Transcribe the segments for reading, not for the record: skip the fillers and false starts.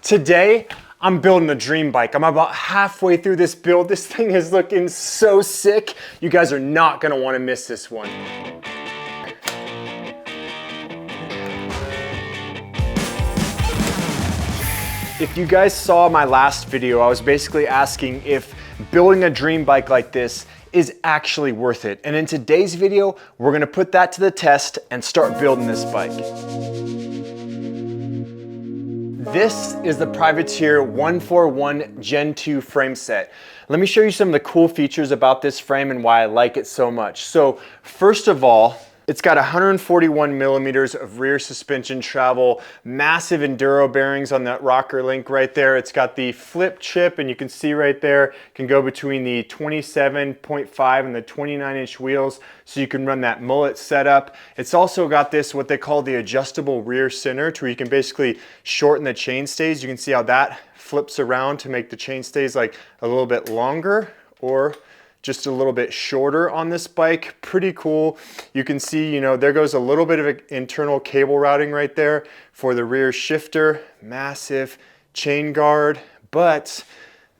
Today, I'm building a dream bike. I'm about halfway through this build. This thing is looking so sick. You guys are not gonna wanna miss this one. If you guys saw my last video, I was basically asking if building a dream bike like this is actually worth it. And in today's video, we're gonna put that to the test and start building this bike. This is the Privateer 141 Gen 2 frame set. Let me show you some of the cool features about this frame and why I like it so much. So first of all, it's got 141 millimeters of rear suspension travel, massive Enduro bearings on that rocker link right there. It's got the flip chip, and you can see right there, can go between the 27.5 and the 29-inch wheels, so you can run that mullet setup. It's also got this, what they call the adjustable rear center, to where you can basically shorten the chain stays. You can see how that flips around to make the chain stays like a little bit longer, or just a little bit shorter on this bike. Pretty cool. You can see, you know, there goes a little bit of internal cable routing right there for the rear shifter, massive chain guard. But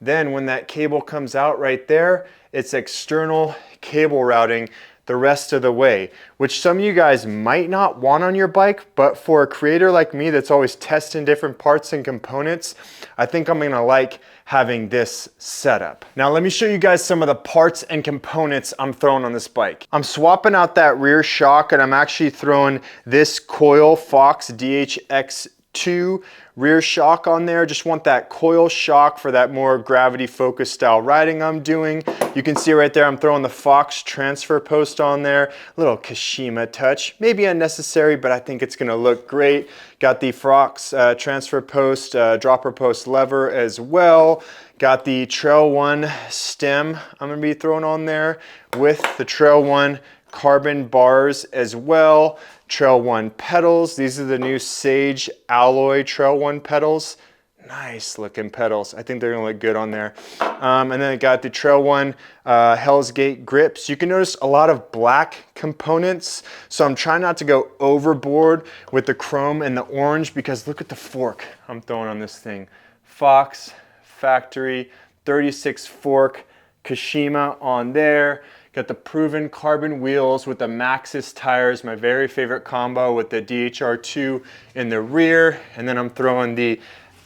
then when that cable comes out right there, it's external cable routing the rest of the way, which some of you guys might not want on your bike, but for a creator like me that's always testing different parts and components, I think I'm gonna like having this setup. Now let me show you guys some of the parts and components I'm throwing on this bike. I'm swapping out that rear shock, and I'm actually throwing this coil Fox DHX2 rear shock on there. Just want that coil shock for that more gravity focused style riding I'm doing. You can see right there I'm throwing the Fox transfer post on there. A little Kashima touch, maybe unnecessary, but I think it's gonna look great. Got the Fox transfer post, dropper post lever as well. Got the Trail One stem I'm gonna be throwing on there with the Trail One carbon bars as well. Trail One pedals. These are the new Sage alloy Trail One pedals. Nice looking pedals. I think they're gonna look good on there. And then I got the Trail One Hell's Gate grips. You can notice a lot of black components, so I'm trying not to go overboard with the chrome and the orange, because look at the fork I'm throwing on this thing. Fox factory 36 fork Kashima on there. Got the proven carbon wheels with the Maxxis tires, my very favorite combo, with the DHR2 in the rear. And then I'm throwing the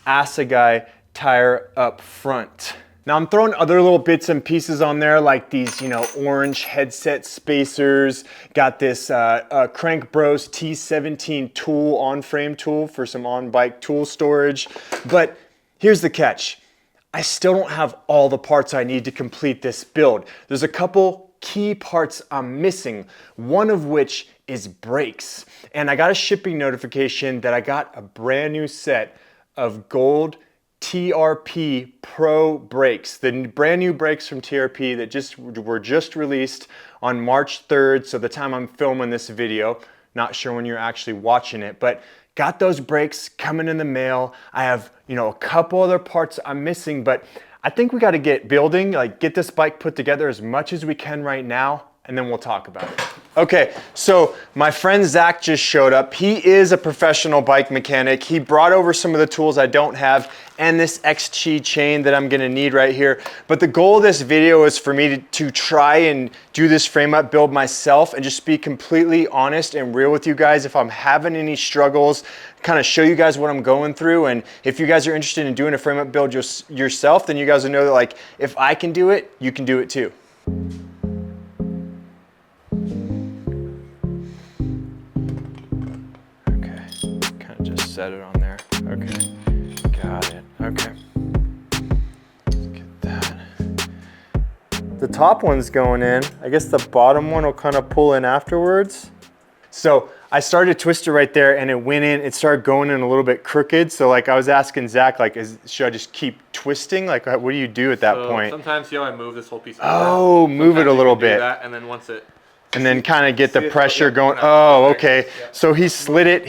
Assegai tire up front. Now I'm throwing other little bits and pieces on there, like these, you know, orange headset spacers. Got this Crank Bros T17 tool, on-frame tool for some on-bike tool storage. But here's the catch. I still don't have all the parts I need to complete this build. There's a couple key parts I'm missing, one of which is brakes. And I got a shipping notification that I got a brand new set of gold TRP Pro Brakes, the brand new brakes from TRP that were just released on March 3rd. So the time I'm filming this video, not sure when you're actually watching it, but got those brakes coming in the mail. I have, you know, a couple other parts I'm missing, but I think we got to get building, like get this bike put together as much as we can right now, and then we'll talk about it. Okay, so my friend Zach just showed up. He is a professional bike mechanic. He brought over some of the tools I don't have and this XG chain that I'm gonna need right here. But the goal of this video is for me to try and do this frame up build myself and just be completely honest and real with you guys. If I'm having any struggles, kind of show you guys what I'm going through. And if you guys are interested in doing a frame up build yourself, then you guys will know that, like, if I can do it, you can do it too. Set it on there. Okay, got it. Okay, let's get that. The top one's going in. I guess the bottom one will kind of pull in afterwards. So I started a twister right there, and it went in. It started going in a little bit crooked. So like I was asking Zach, like, should I just keep twisting? Like, what do you do at that point? Sometimes, you know, I move this whole piece. Oh, move it a little bit. And then once it. And then kind of get the pressure going. Oh, okay. So he slid it,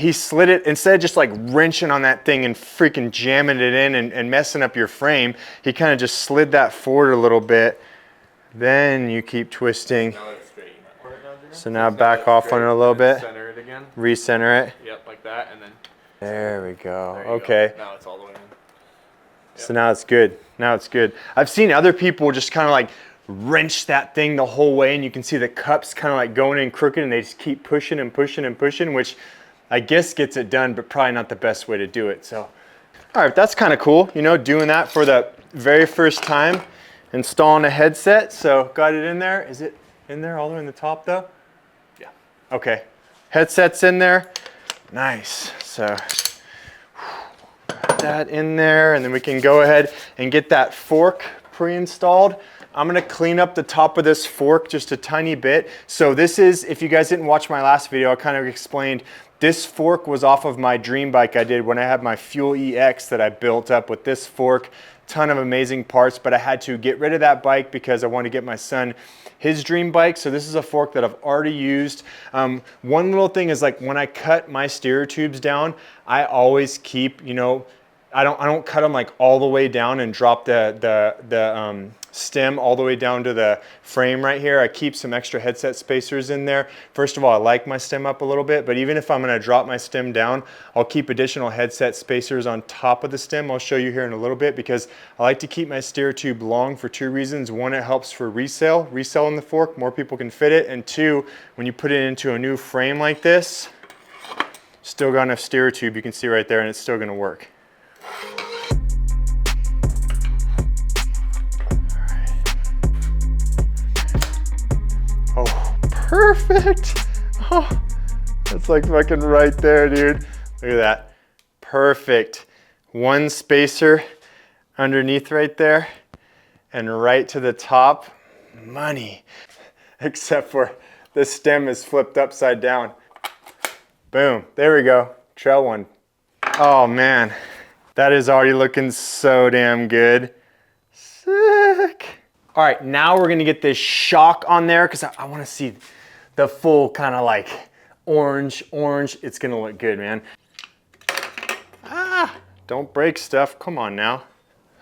instead of just like wrenching on that thing and freaking jamming it in and messing up your frame, he kind of just slid that forward a little bit. Then you keep twisting. So now back off on it a little bit. Center it again. Recenter it. Yep, like that, and then. There we go. There you okay. Go. Now it's all the way in. So now it's good. Now it's good. I've seen other people just kind of like wrench that thing the whole way, and you can see the cups kind of like going in crooked, and they just keep pushing and pushing and pushing, which I guess gets it done, but probably not the best way to do it. So, all right, that's kind of cool, you know, doing that for the very first time, installing a headset. So got it in there. Is it in there all the way in the top though? Yeah. Okay, headset's in there. Nice. So got that in there, and then we can go ahead and get that fork pre-installed. I'm gonna clean up the top of this fork just a tiny bit. So this is, if you guys didn't watch my last video, I kind of explained this fork was off of my dream bike I did when I had my Fuel EX that I built up with this fork. Ton of amazing parts, but I had to get rid of that bike because I wanted to get my son his dream bike. So this is a fork that I've already used. One little thing is, like, when I cut my steer tubes down, I always keep, you know, I don't cut them like all the way down and drop the stem all the way down to the frame right here. I keep some extra headset spacers in there. First of all, I like my stem up a little bit, but even if I'm gonna drop my stem down, I'll keep additional headset spacers on top of the stem. I'll show you here in a little bit, because I like to keep my steer tube long for two reasons. One, it helps for resale in the fork, more people can fit it. And two, when you put it into a new frame like this, still got enough steer tube, you can see right there, and it's still gonna work. Oh, perfect. Oh, that's like fucking right there, dude. Look at that. Perfect. One spacer underneath right there, and right to the top. Money. Except for the stem is flipped upside down. Boom. There we go. Trail one. Oh man, that is already looking so damn good. Sick. All right, now we're gonna get this shock on there, because I wanna see the full kind of like orange. It's gonna look good, man. Ah, don't break stuff, come on now.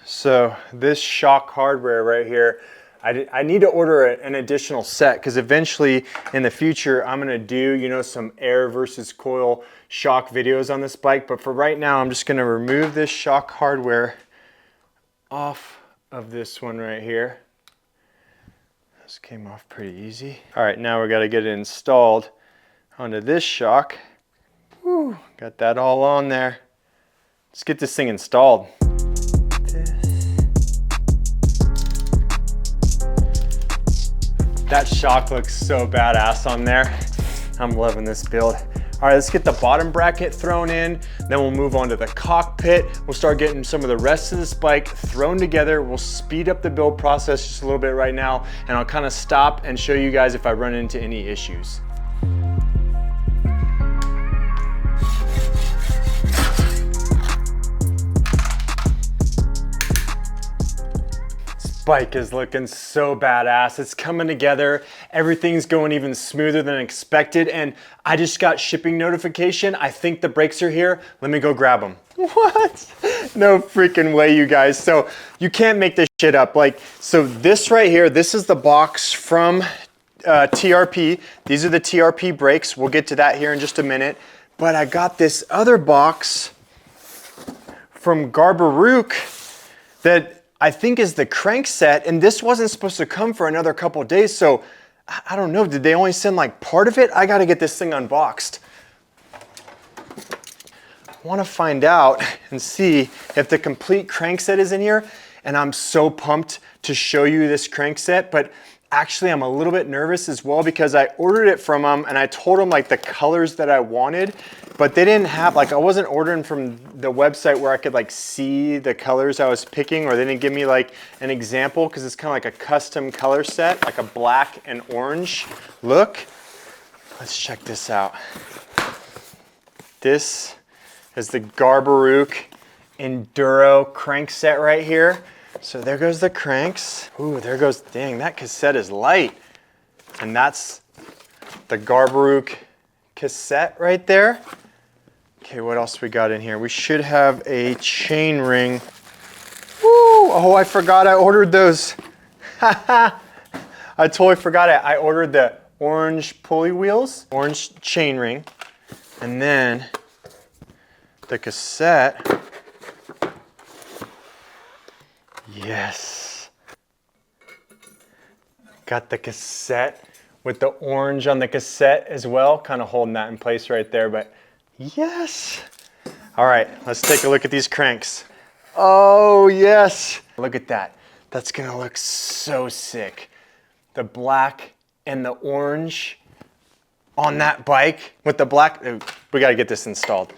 So this shock hardware right here, I need to order an additional set, because eventually in the future I'm gonna do, you know, some air versus coil shock videos on this bike. But for right now, I'm just gonna remove this shock hardware off of this one right here. This came off pretty easy. All right, now we gotta get it installed onto this shock. Woo, got that all on there. Let's get this thing installed. That shock looks so badass on there. I'm loving this build. All right, let's get the bottom bracket thrown in, then we'll move on to the cockpit. We'll start getting some of the rest of this bike thrown together. We'll speed up the build process just a little bit right now, and I'll kind of stop and show you guys if I run into any issues. Bike is looking so badass. It's coming together. Everything's going even smoother than expected, and I just got shipping notification. I think the brakes are here. Let me go grab them. What? No freaking way, you guys. So you can't make this shit up. Like, so this right here, this is the box from TRP. These are the TRP brakes. We'll get to that here in just a minute. But I got this other box from Garbaruk that I think is the Crankset, and this wasn't supposed to come for another couple of days, so I don't know, did they only send like part of it? I gotta get this thing unboxed. I wanna find out and see if the complete Crankset is in here, and I'm so pumped to show you this Crankset, but actually I'm a little bit nervous as well, because I ordered it from them and I told them like the colors that I wanted, but they didn't have, like, I wasn't ordering from the website where I could like see the colors I was picking, or they didn't give me like an example, because it's kind of like a custom color set, like a black and orange look. Let's check this out. This is the Garbaruk Enduro Crankset right here. So there goes the cranks. Ooh, there goes, dang, that cassette is light. And that's the Garbaruk cassette right there. Okay, what else we got in here? We should have a chain ring. Woo! Oh, I forgot I ordered those. I totally forgot it. I ordered the orange pulley wheels, orange chain ring, and then the cassette. Yes. Got the cassette with the orange on the cassette as well, kind of holding that in place right there, but yes. All right, let's take a look at these cranks. Oh yes, look at that. That's gonna look so sick. The black and the orange on that bike with the black. We gotta get this installed.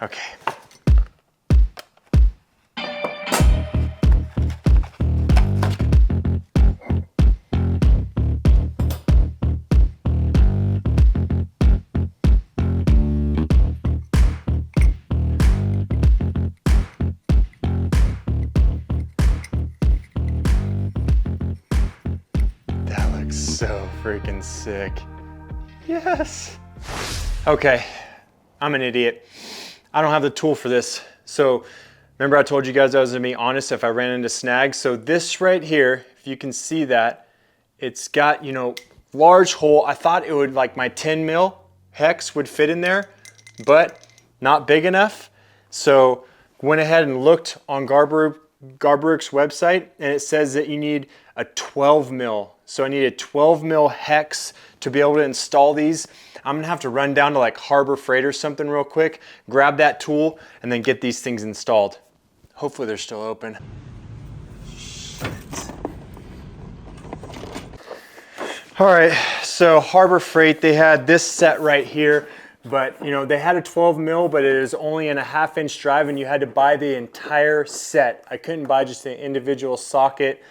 Okay. So freaking sick. Yes. Okay, I'm an idiot. I don't have the tool for this. So remember I told you guys I was gonna be honest if I ran into snags. So this right here, if you can see that, it's got, you know, large hole. I thought it would, like my 10 mil hex would fit in there, but not big enough. So went ahead and looked on Garbaruk's website, and it says that you need a 12 mil. So I need a 12 mil hex to be able to install these. I'm gonna have to run down to like Harbor Freight or something real quick, grab that tool, and then get these things installed. Hopefully they're still open. Shit. All right, so Harbor Freight, they had this set right here, but you know, they had a 12 mil, but it is only in a 1/2 inch drive and you had to buy the entire set. I couldn't buy just an individual socket.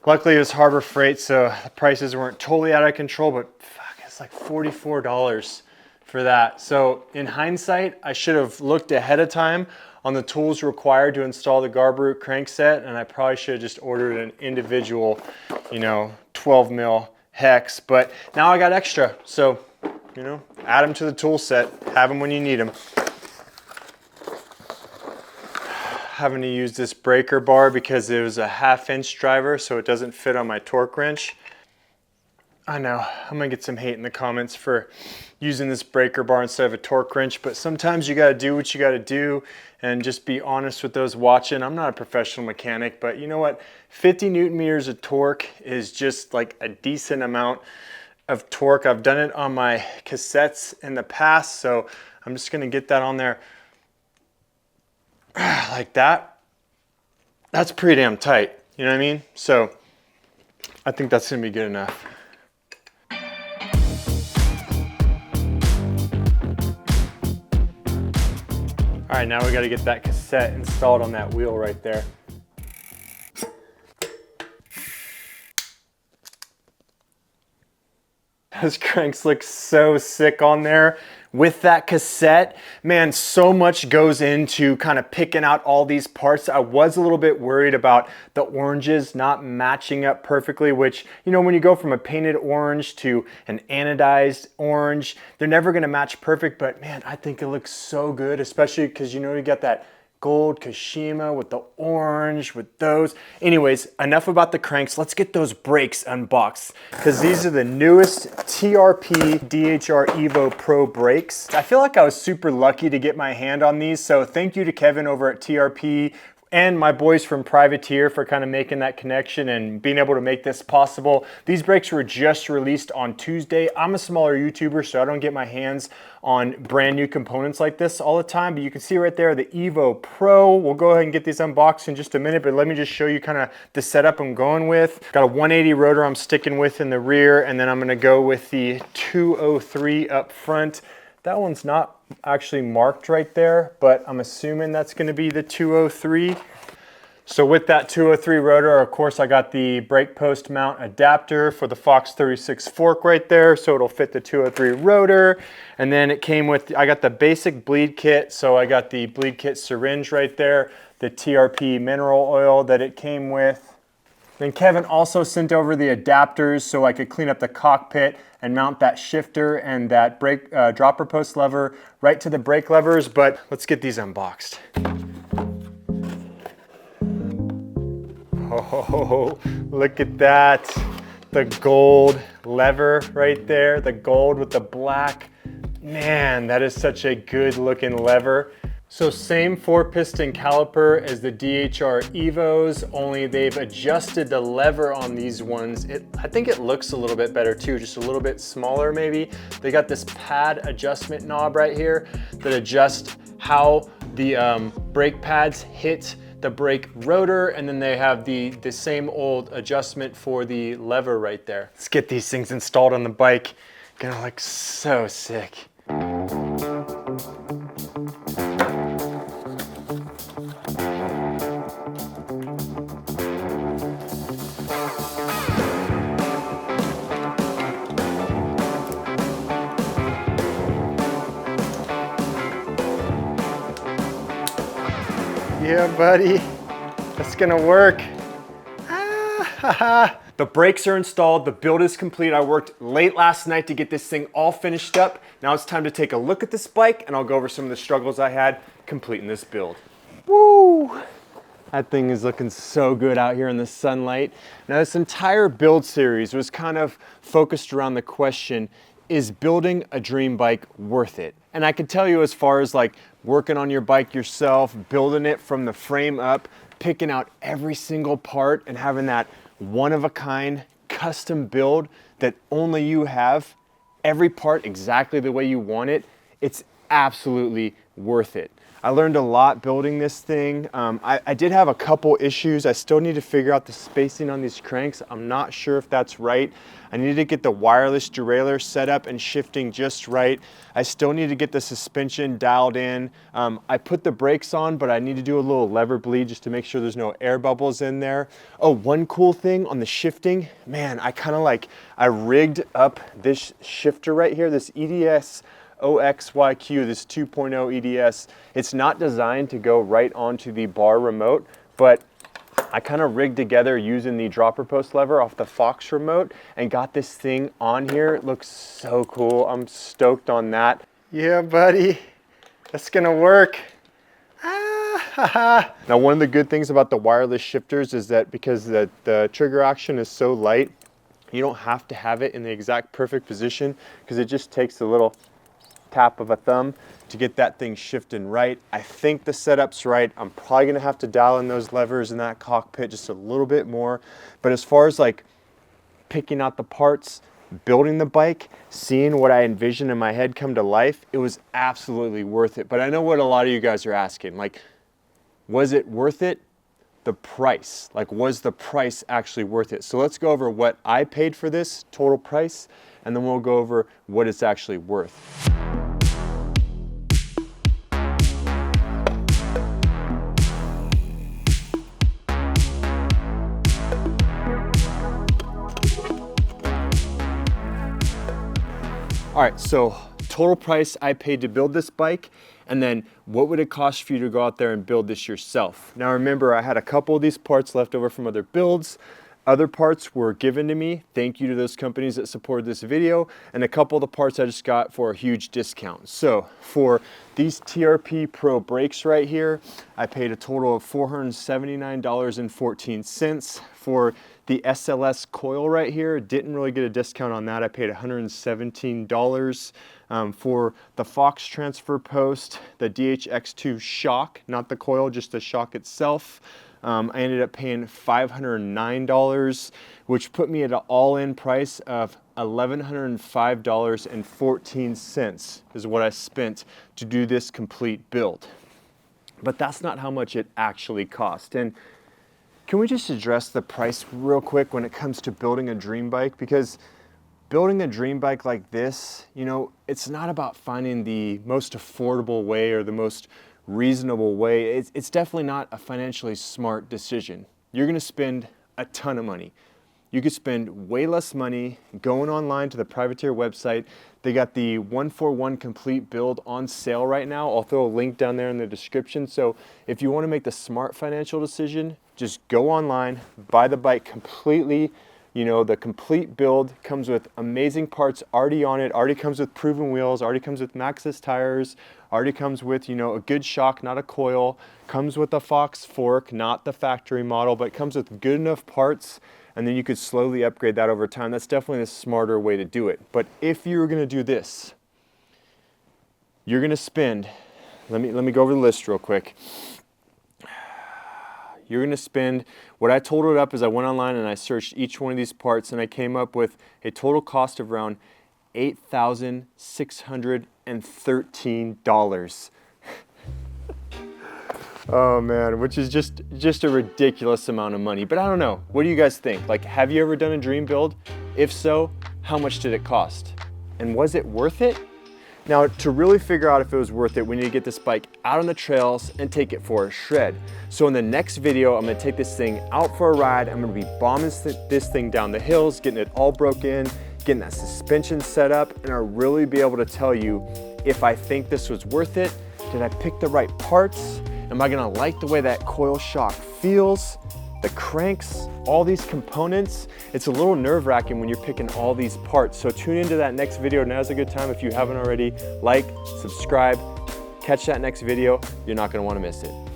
Luckily it was Harbor Freight, so the prices weren't totally out of control, but fuck, it's like $44 for that. So in hindsight, I should have looked ahead of time on the tools required to install the Garbaruk crankset, and I probably should have just ordered an individual, you know, 12 mil hex, but now I got extra. So, you know, add them to the tool set, have them when you need them. Having to use this breaker bar because it was a 1/2 inch driver, so it doesn't fit on my torque wrench. I know, I'm gonna get some hate in the comments for using this breaker bar instead of a torque wrench, but sometimes you gotta do what you gotta do and just be honest with those watching. I'm not a professional mechanic, but you know what? 50 Newton meters of torque is just like a decent amount of torque. I've done it on my cassettes in the past, so I'm just gonna get that on there like that. That's pretty damn tight, you know what I mean? So I think that's gonna be good enough. All right, now we gotta get that cassette installed on that wheel right there. Those cranks look so sick on there with that cassette. Man, so much goes into kind of picking out all these parts. I was a little bit worried about the oranges not matching up perfectly, which, you know, when you go from a painted orange to an anodized orange, they're never gonna match perfect, but man, I think it looks so good, especially because, you know, you got that gold Kashima with the orange with those. Anyways, enough about the cranks. Let's get those brakes unboxed because these are the newest TRP DHR EVO Pro Brakes. I feel like I was super lucky to get my hand on these, so thank you to Kevin over at TRP and my boys from Privateer for kind of making that connection and being able to make this possible. These brakes were just released on Tuesday. I'm a smaller YouTuber, so I don't get my hands on brand new components like this all the time, but you can see right there the EVO Pro. We'll go ahead and get these unboxed in just a minute, but let me just show you kind of the setup I'm going with. Got a 180 rotor I'm sticking with in the rear, and then I'm gonna go with the 203 up front. That one's not actually marked right there, but I'm assuming that's gonna be the 203. So with that 203 rotor, of course, I got the brake post mount adapter for the Fox 36 fork right there, so it'll fit the 203 rotor. And then it came with, I got the basic bleed kit, so I got the bleed kit syringe right there, the TRP mineral oil that it came with. Then Kevin also sent over the adapters so I could clean up the cockpit and mount that shifter and that brake dropper post lever right to the brake levers, but let's get these unboxed. Oh, look at that. The gold lever right there, the gold with the black. Man, that is such a good looking lever. So same 4-piston caliper as the DHR EVOs, only they've adjusted the lever on these ones. I think it looks a little bit better too, just a little bit smaller maybe. They got this pad adjustment knob right here that adjusts how the brake pads hit the brake rotor, and then they have the same old adjustment for the lever right there. Let's get these things installed on the bike. Gonna look so sick. Yeah, buddy, that's gonna work. The brakes are installed, the build is complete. I worked late last night to get this thing all finished up. Now it's time to take a look at this bike and I'll go over some of the struggles I had completing this build. Woo! That thing is looking so good out here in the sunlight. Now this entire build series was kind of focused around the question, is building a dream bike worth it? And I can tell you, as far as like working on your bike yourself, building it from the frame up, picking out every single part and having that one-of-a-kind custom build that only you have, every part exactly the way you want it, it's absolutely worth it. I learned a lot building this thing. I did have a couple issues. I still need to figure out the spacing on these cranks. I'm not sure if that's right. I need to get the wireless derailleur set up and shifting just right. I still need to get the suspension dialed in. I put the brakes on, but I need to do a little lever bleed just to make sure there's no air bubbles in there. Oh, one cool thing on the shifting, man, I rigged up this shifter right here, this EDS OXYQ, this 2.0 EDS. It's not designed to go right onto the bar remote, but I kind of rigged together using the dropper post lever off the Fox remote and got this thing on here. It looks so cool. I'm stoked on that. Yeah, buddy, that's gonna work. Now, one of the good things about the wireless shifters is that because the trigger action is so light, you don't have to have it in the exact perfect position because it just takes a little tap of a thumb to get that thing shifting right. I think the setup's right. I'm probably gonna have to dial in those levers in that cockpit just a little bit more. But as far as like picking out the parts, building the bike, seeing what I envisioned in my head come to life, it was absolutely worth it. But I know what a lot of you guys are asking, like, was it worth it? The price, like, was the price actually worth it? So let's go over what I paid for this total price, and then we'll go over what it's actually worth. All right, so total price I paid to build this bike, and then what would it cost for you to go out there and build this yourself? Now remember, I had a couple of these parts left over from other builds. Other parts were given to me. Thank you to those companies that supported this video. And a couple of the parts I just got for a huge discount. So for these TRP Pro Brakes right here, I paid a total of $479.14. For the SLS coil right here, didn't really get a discount on that. I paid $117. For the Fox transfer post, the DHX2 shock, not the coil, just the shock itself, I ended up paying $509, which put me at an all-in price of $1,105.14 is what I spent to do this complete build. But that's not how much it actually cost. And can we just address the price real quick when it comes to building a dream bike? Because building a dream bike like this, you know, it's not about finding the most affordable way or the most reasonable way. It's definitely not a financially smart decision. You're gonna spend a ton of money. You could spend way less money going online to the Privateer website. They got the 141 complete build on sale right now. I'll throw a link down there in the description. So if you wanna make the smart financial decision, just go online, buy the bike completely. You know, the complete build comes with amazing parts already on it, already comes with proven wheels, already comes with Maxxis tires, already comes with, you know, a good shock, not a coil, comes with a Fox fork, not the factory model, but comes with good enough parts, and then you could slowly upgrade that over time. That's definitely the smarter way to do it. But if you were gonna do this, you're gonna spend let me go over the list real quick. You're gonna spend, what I totaled it up is I went online and I searched each one of these parts and I came up with a total cost of around $8,613. Oh man, which is just a ridiculous amount of money. But I don't know, what do you guys think? Like, have you ever done a dream build? If so, how much did it cost? And was it worth it? Now, to really figure out if it was worth it, we need to get this bike out on the trails and take it for a shred. So in the next video, I'm gonna take this thing out for a ride. I'm gonna be bombing this thing down the hills, getting it all broke in, getting that suspension set up, and I'll really be able to tell you if I think this was worth it. Did I pick the right parts? Am I gonna like the way that coil shock feels? The cranks, all these components. It's a little nerve-wracking when you're picking all these parts. So tune into that next video. Now's a good time if you haven't already. Like, subscribe, catch that next video. You're not gonna wanna miss it.